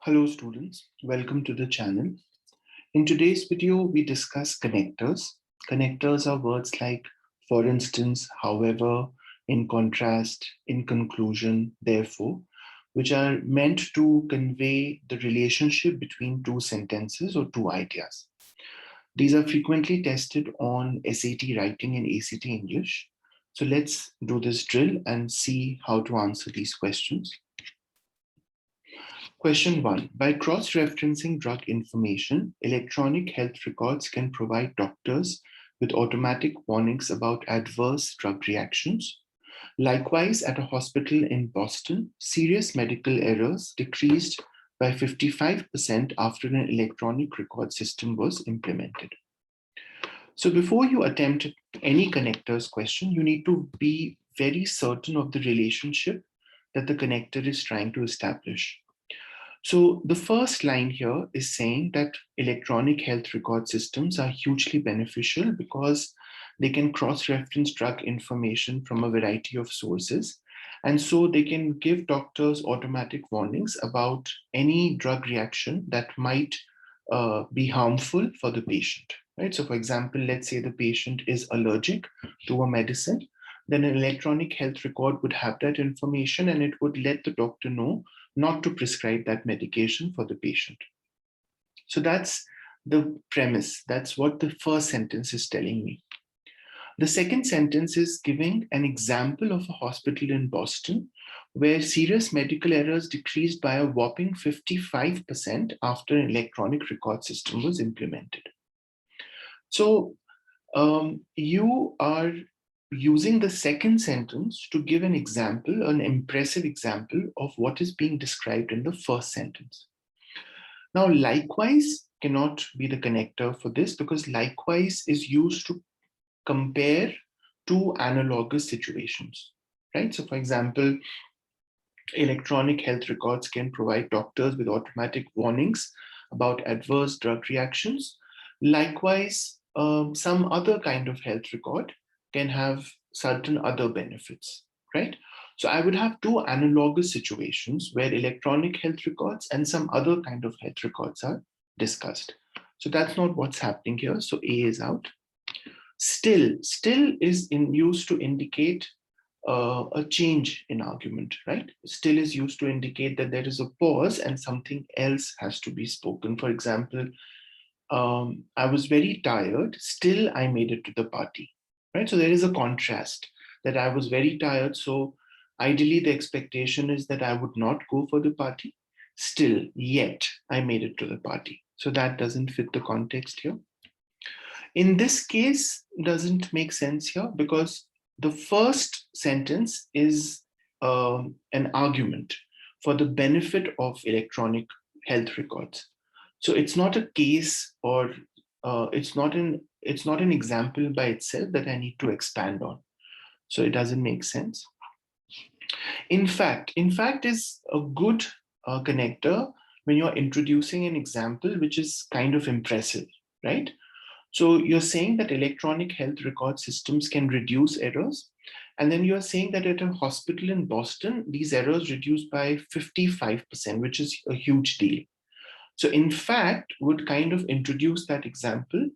Hello students, welcome to the channel. In today's video, we discuss connectors. Connectors are words like for instance, however, in contrast, in conclusion, therefore, which are meant to convey the relationship between two sentences or two ideas. These are frequently tested on SAT writing and ACT English. So let's do this drill and see how to answer these questions. Question 1. By cross-referencing drug information, electronic health records can provide doctors with automatic warnings about adverse drug reactions. Likewise, at a hospital in Boston, serious medical errors decreased by 55% after an electronic record system was implemented. So before you attempt any connectors question, you need to be very certain of the relationship that the connector is trying to establish. So the first line here is saying that electronic health record systems are hugely beneficial because they can cross-reference drug information from a variety of sources. And so they can give doctors automatic warnings about any drug reaction that might be harmful for the patient, right? So for example, let's say the patient is allergic to a medicine, then an electronic health record would have that information and it would let the doctor know not to prescribe that medication for the patient. So that's the premise. That's what the first sentence is telling me. The second sentence is giving an example of a hospital in Boston where serious medical errors decreased by a whopping 55% after an electronic record system was implemented. So you are using the second sentence to give an example, an impressive example of what is being described in the first sentence. Now, likewise cannot be the connector for this because likewise is used to compare two analogous situations, right? So for example, electronic health records can provide doctors with automatic warnings about adverse drug reactions. Likewise, some other kind of health record can have certain other benefits, right? So I would have two analogous situations where electronic health records and some other kind of health records are discussed. So that's not what's happening here. So A is out. Still is used to indicate a change in argument, right? Still is used to indicate that there is a pause and something else has to be spoken. For example, I was very tired, still I made it to the party, right? So there is a contrast that I was very tired. So ideally the expectation is that I would not go for the party. Still, yet I made it to the party. So that doesn't fit the context here. In this case, doesn't make sense here because the first sentence is an argument for the benefit of electronic health records. So it's not a case or it's not an example by itself that I need to expand on. So it doesn't make sense. In fact is a good connector when you're introducing an example which is kind of impressive, right? So you're saying that electronic health record systems can reduce errors. And then you're saying that at a hospital in Boston, these errors reduced by 55%, which is a huge deal. So in fact, would kind of introduce that example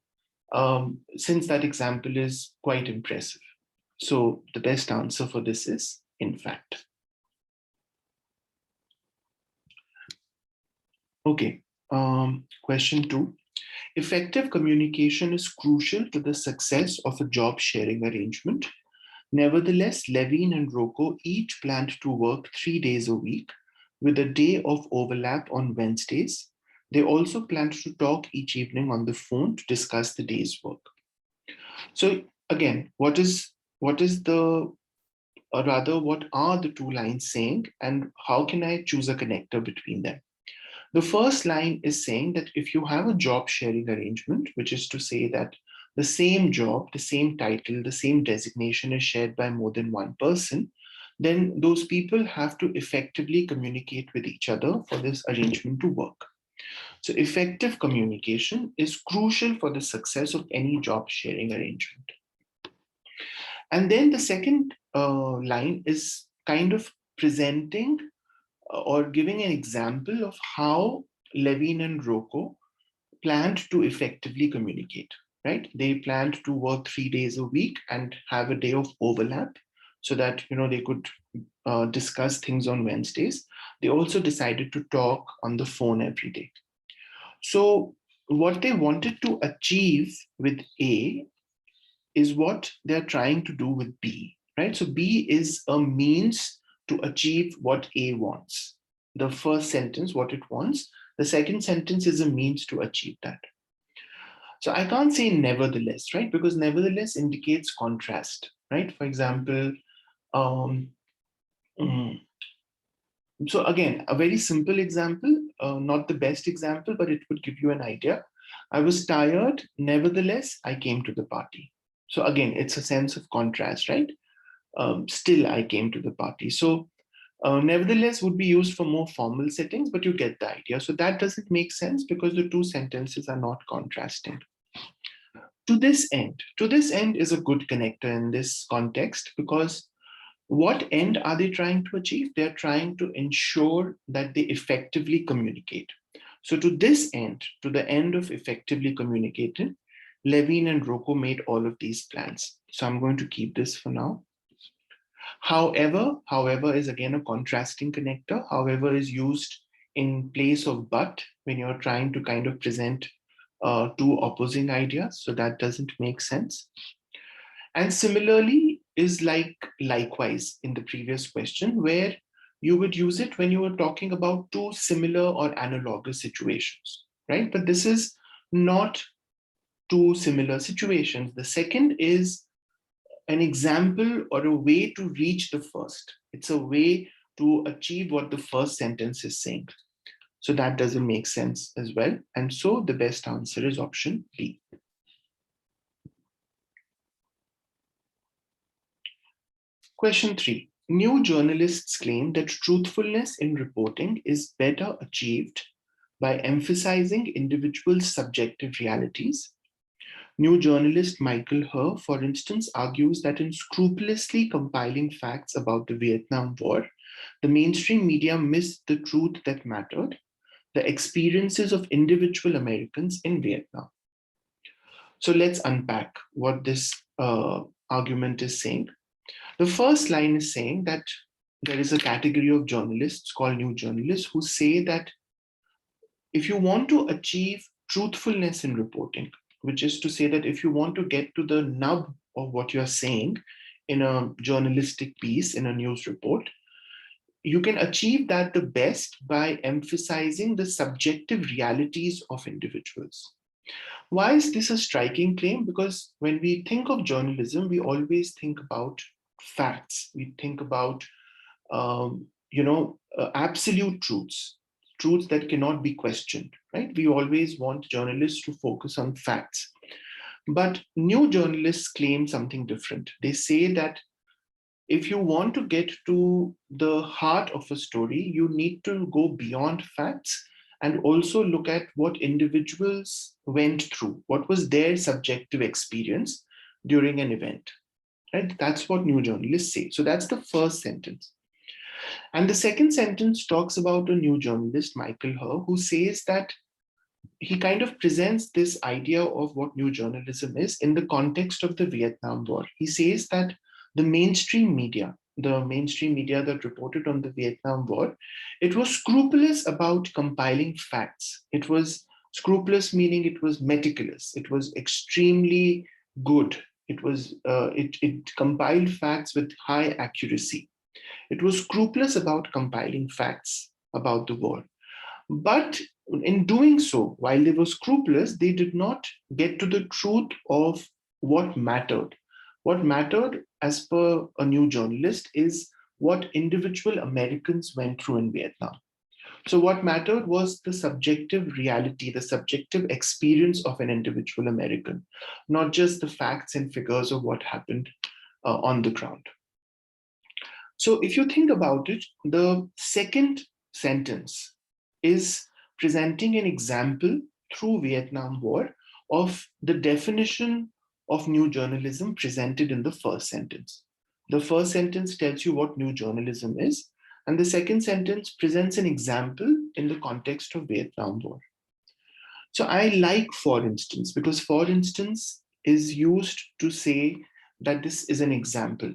since that example is quite impressive. So the best answer for this is in fact. Okay, question 2. Effective communication is crucial to the success of a job sharing arrangement. Nevertheless, Levine and Rocco each planned to work 3 days a week with a day of overlap on Wednesdays. They also planned to talk each evening on the phone to discuss the day's work. So again, what are the two lines saying and how can I choose a connector between them? The first line is saying that if you have a job sharing arrangement, which is to say that the same job, the same title, the same designation is shared by more than one person, then those people have to effectively communicate with each other for this arrangement to work. So effective communication is crucial for the success of any job sharing arrangement. And then the second line is kind of presenting or giving an example of how Levine and Rocco planned to effectively communicate, right? They planned to work 3 days a week and have a day of overlap so that, they could discuss things on Wednesdays. They also decided to talk on the phone every day. So what they wanted to achieve with A is what they're trying to do with B, right? So B is a means to achieve what A wants. The first sentence, what it wants. The second sentence is a means to achieve that. So I can't say nevertheless, right? Because nevertheless indicates contrast, right? For example, um, mm, so again, a very simple example, not the best example, but it would give you an idea. I was tired, nevertheless, I came to the party. So again, it's a sense of contrast, right? Still, I came to the party. So nevertheless would be used for more formal settings, but you get the idea. So that doesn't make sense because the two sentences are not contrasting. To this end is a good connector in this context because what end are they trying to achieve? They're trying to ensure that they effectively communicate. So to this end, to the end of effectively communicating, Levine and Rocco made all of these plans. So I'm going to keep this for now. However is again a contrasting connector. However is used in place of but when you're trying to kind of present two opposing ideas. So that doesn't make sense. And similarly is like likewise in the previous question, where you would use it when you were talking about two similar or analogous situations, right? But this is not two similar situations. The second is an example or a way to reach the first. It's a way to achieve what the first sentence is saying. So that doesn't make sense as well. And so the best answer is option B. Question 3. New journalists claim that truthfulness in reporting is better achieved by emphasizing individuals' subjective realities. New journalist Michael Herr, for instance, argues that in scrupulously compiling facts about the Vietnam War, the mainstream media missed the truth that mattered, the experiences of individual Americans in Vietnam. So let's unpack what this argument is saying. The first line is saying that there is a category of journalists called new journalists who say that if you want to achieve truthfulness in reporting, which is to say that if you want to get to the nub of what you're saying in a journalistic piece, in a news report, you can achieve that the best by emphasizing the subjective realities of individuals. Why is this a striking claim? Because when we think of journalism, we always think about facts. We think about, absolute truths, truths that cannot be questioned, right? We always want journalists to focus on facts. But new journalists claim something different. They say that if you want to get to the heart of a story, you need to go beyond facts and also look at what individuals went through, what was their subjective experience during an event. Right? That's what new journalists say. So that's the first sentence. And the second sentence talks about a new journalist, Michael Herr, who says that he kind of presents this idea of what new journalism is in the context of the Vietnam War. He says that the mainstream media that reported on the Vietnam War, it was scrupulous about compiling facts. It was scrupulous, meaning it was meticulous. It was extremely good. It compiled facts with high accuracy. It was scrupulous about compiling facts about the war. But in doing so, while they were scrupulous, they did not get to the truth of what mattered. What mattered, as per a new journalist, is what individual Americans went through in Vietnam. So, what mattered was the subjective reality, the subjective experience of an individual American, not just the facts and figures of what happened on the ground. So, if you think about it, the second sentence is presenting an example through Vietnam War of the definition of new journalism presented in the first sentence. The first sentence tells you what new journalism is. And the second sentence presents an example in the context of Vietnam War. So I like for instance, because for instance is used to say that this is an example.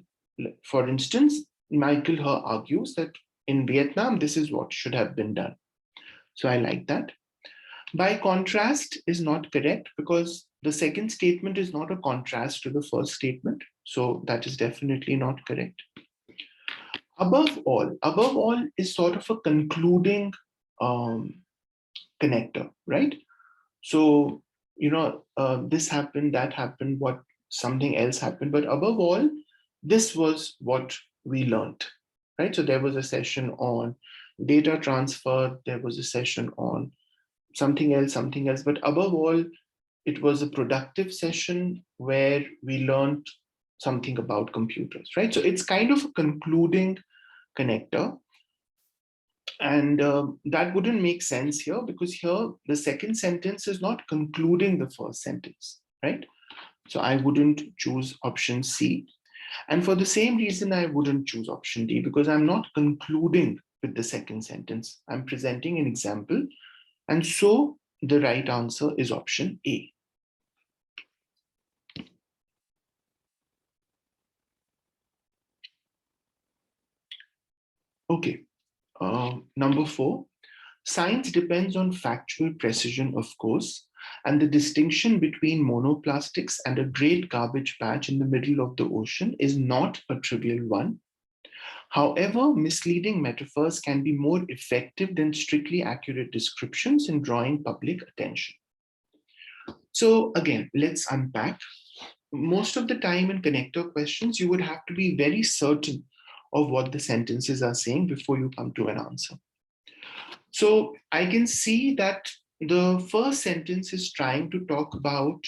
For instance, Michael Herr argues that in Vietnam, this is what should have been done. So I like that. By contrast is not correct because the second statement is not a contrast to the first statement. So that is definitely not correct. Above all is sort of a concluding connector, right? So, this happened, that happened, what something else happened. But above all, this was what we learned, right? So there was a session on data transfer, there was a session on something else. But above all, it was a productive session where we learned something about computers, right? So it's kind of a concluding connector. And that wouldn't make sense here because here the second sentence is not concluding the first sentence, right? So I wouldn't choose option C. And for the same reason, I wouldn't choose option D because I'm not concluding with the second sentence. I'm presenting an example. And so the right answer is option A. Okay, number 4. Science depends on factual precision, of course, and the distinction between monoplastics and a great garbage patch in the middle of the ocean is not a trivial one. However, misleading metaphors can be more effective than strictly accurate descriptions in drawing public attention. So again, let's unpack. Most of the time in connector questions, you would have to be very certain of what the sentences are saying before you come to an answer. So I can see that the first sentence is trying to talk about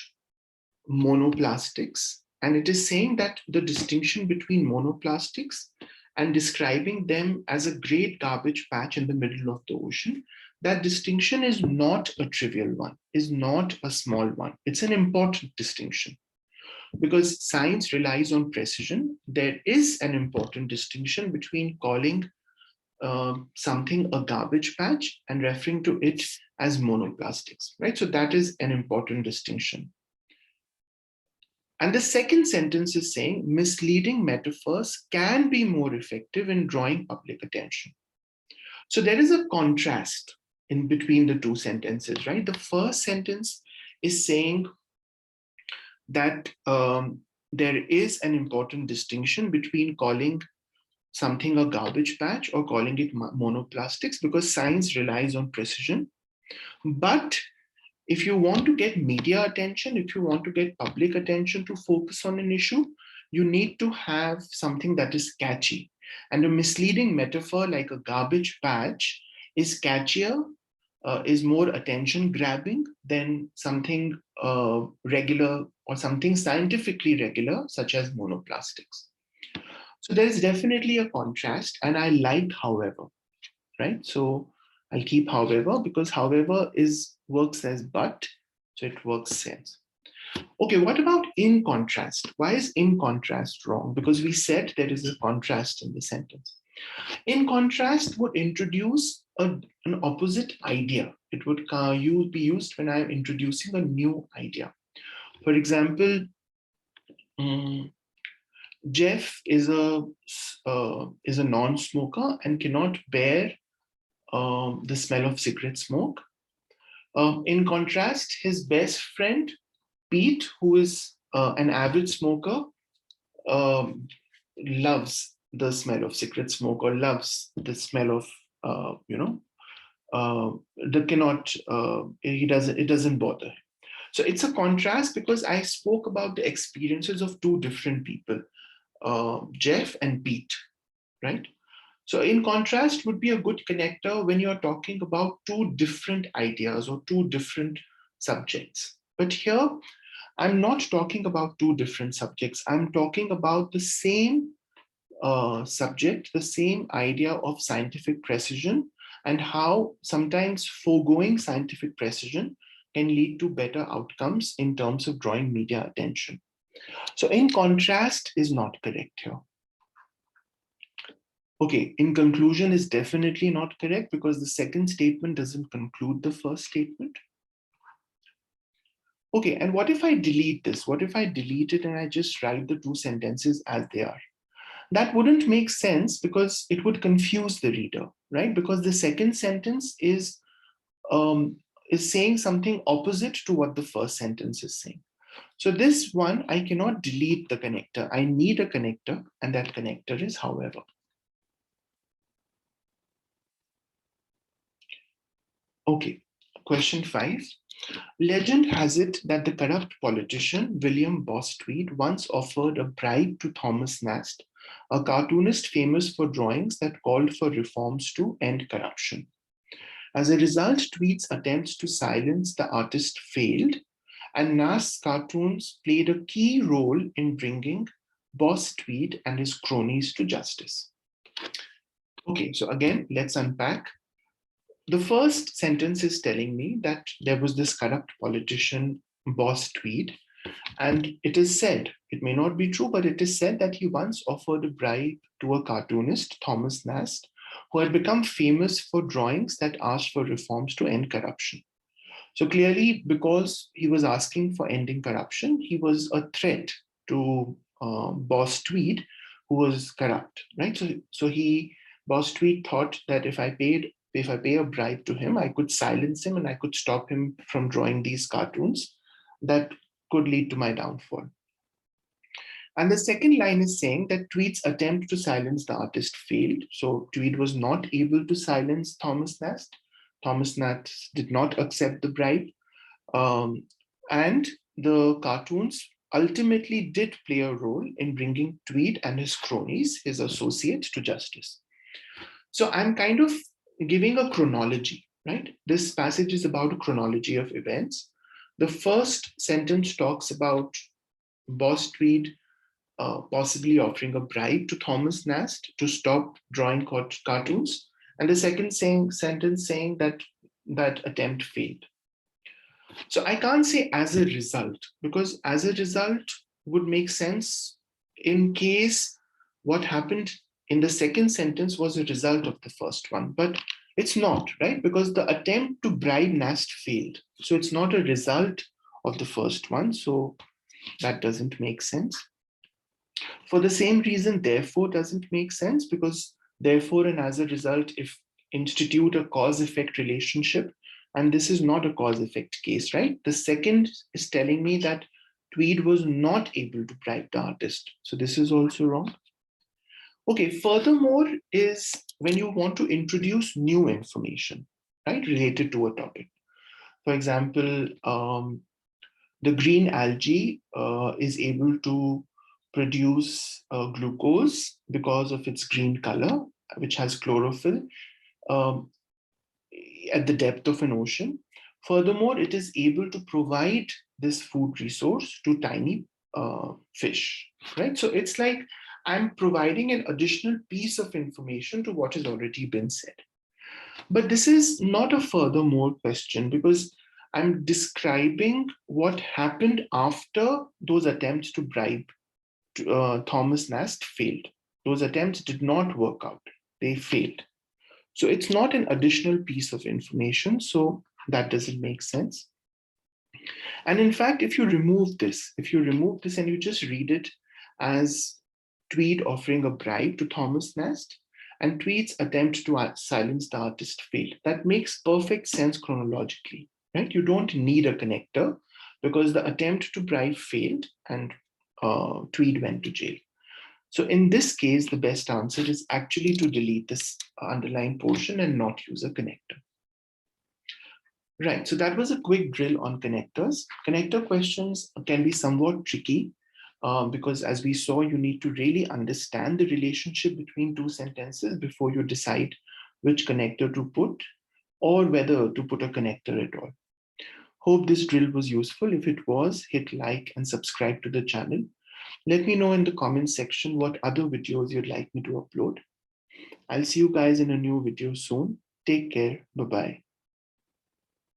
monoplastics, and it is saying that the distinction between monoplastics and describing them as a great garbage patch in the middle of the ocean, that distinction is not a trivial one, is not a small one. It's an important distinction. Because science relies on precision, there is an important distinction between calling something a garbage patch and referring to it as monoplastics, right? So that is an important distinction. And the second sentence is saying misleading metaphors can be more effective in drawing public attention. So there is a contrast in between the two sentences, right? The first sentence is saying that there is an important distinction between calling something a garbage patch or calling it monoplastics because science relies on precision. But if you want to get media attention, if you want to get public attention to focus on an issue, you need to have something that is catchy. And a misleading metaphor like a garbage patch is catchier, is more attention grabbing than something regular or something scientifically regular, such as monoplastics. So there is definitely a contrast, and I like however, right? So I'll keep however because however works as but, so it works sense. Okay, what about in contrast? Why is in contrast wrong? Because we said there is a contrast in the sentence. In contrast would introduce an opposite idea. It would be used when I'm introducing a new idea. For example, Jeff is a non-smoker and cannot bear the smell of cigarette smoke. In contrast, his best friend Pete, who is an avid smoker, loves the smell of cigarette smoke or loves the smell of it doesn't bother him. So it's a contrast because I spoke about the experiences of two different people, Jeff and Pete, right? So in contrast would be a good connector when you're talking about two different ideas or two different subjects. But here, I'm not talking about two different subjects. I'm talking about the same subject, the same idea of scientific precision and how sometimes foregoing scientific precision can lead to better outcomes in terms of drawing media attention. So in contrast is not correct here. Okay, in conclusion is definitely not correct because the second statement doesn't conclude the first statement. Okay, and what if I delete this? What if I delete it and I just write the two sentences as they are? That wouldn't make sense because it would confuse the reader, right? Because the second sentence is saying something opposite to what the first sentence is saying. So this one, I cannot delete the connector. I need a connector, and that connector is however. Okay, question 5. Legend has it that the corrupt politician William Bostweed once offered a bribe to Thomas Nast, a cartoonist famous for drawings that called for reforms to end corruption. As a result, Tweed's attempts to silence the artist failed, and Nast's cartoons played a key role in bringing Boss Tweed and his cronies to justice. Okay, so again, let's unpack. The first sentence is telling me that there was this corrupt politician, Boss Tweed, and it is said, it may not be true, but it is said that he once offered a bribe to a cartoonist, Thomas Nast, who had become famous for drawings that asked for reforms to end corruption. So clearly, because he was asking for ending corruption, he was a threat to Boss Tweed, who was corrupt, right? So Boss Tweed thought that if I pay a bribe to him, I could silence him and I could stop him from drawing these cartoons that could lead to my downfall. And the second line is saying that Tweed's attempt to silence the artist failed. So Tweed was not able to silence Thomas Nast. Thomas Nast did not accept the bribe. And the cartoons ultimately did play a role in bringing Tweed and his cronies, his associates, to justice. So I'm kind of giving a chronology, right? This passage is about a chronology of events. The first sentence talks about Boss Tweed possibly offering a bribe to Thomas Nast to stop drawing cartoons, and the second sentence saying that that attempt failed. So I can't say as a result, because as a result would make sense in case what happened in the second sentence was a result of the first one, but it's not, right? Because the attempt to bribe Nast failed. So it's not a result of the first one. So that doesn't make sense. For the same reason, therefore doesn't make sense, because therefore and as a result, if institute a cause-effect relationship, and this is not a cause-effect case, right? The second is telling me that Tweed was not able to bribe the artist. So this is also wrong. Okay, furthermore is when you want to introduce new information, right, related to a topic. For example, the green algae is able to produce glucose because of its green color, which has chlorophyll um, at the depth of an ocean. Furthermore, it is able to provide this food resource to tiny fish, right? So it's like I'm providing an additional piece of information to what has already been said. But this is not a furthermore question, because I'm describing what happened after those attempts to bribe Thomas Nast failed. Those attempts did not work out. They failed. So it's not an additional piece of information. So that doesn't make sense. And in fact, if you remove this and you just read it as Tweed offering a bribe to Thomas Nast and Tweed's attempt to silence the artist failed, that makes perfect sense chronologically, right? You don't need a connector because the attempt to bribe failed and Tweed went to jail. So in this case, the best answer is actually to delete this underlying portion and not use a connector. Right, so that was a quick drill on connectors. Connector questions can be somewhat tricky because as we saw, you need to really understand the relationship between two sentences before you decide which connector to put or whether to put a connector at all. Hope this drill was useful. If it was, hit like and subscribe to the channel. Let me know in the comments section what other videos you'd like me to upload. I'll see you guys in a new video soon. Take care. Bye-bye.